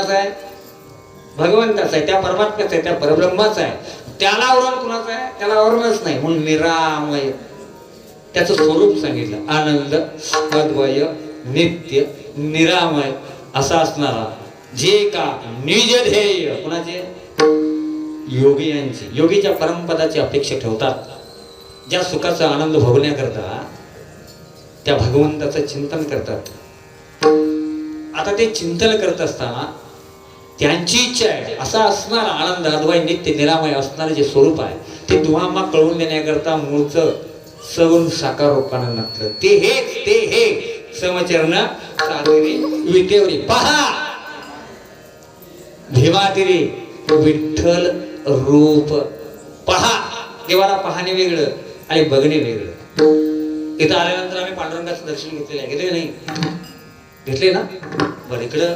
कुणाचा आहे? भगवंताचा आहे, त्या परमात्म्याचा आहे, त्या परब्रह्माचा आहे. त्याला आवरण कुणाचं आहे? त्याला आवरणच नाही, म्हणून निरामय त्याचं स्वरूप सांगितलं. आनंद, अद्वय, नित्य, निरामय असा असणारा जे का निज ध्येय कुणाचे? योगियांची, योगीच्या परमपदाची अपेक्षा ठेवतात, ज्या सुखाचा आनंद भोगण्याकरता त्या भगवंताचं चिंतन करतात. आता ते चिंतन करत असताना त्यांची इच्छा आहे असा असणारा आनंद, अद्वय, नित्य, निरामय असणारे जे स्वरूप आहे ते तुम्हाला कळून देण्याकरता मूळचं सगुण साकार रूपानं नसलं. ते हे समचरण सागरी विटेवरी पहा भीमातिरी विठ्ठल रूप पहा. देवाला पाहणे वेगळं आणि बघणे वेगळं. इथं आल्यानंतर आम्ही पांडुरंगाचं दर्शन घेतलेलं आहे, घेतले नाही? घेतले ना? बरं, इकडं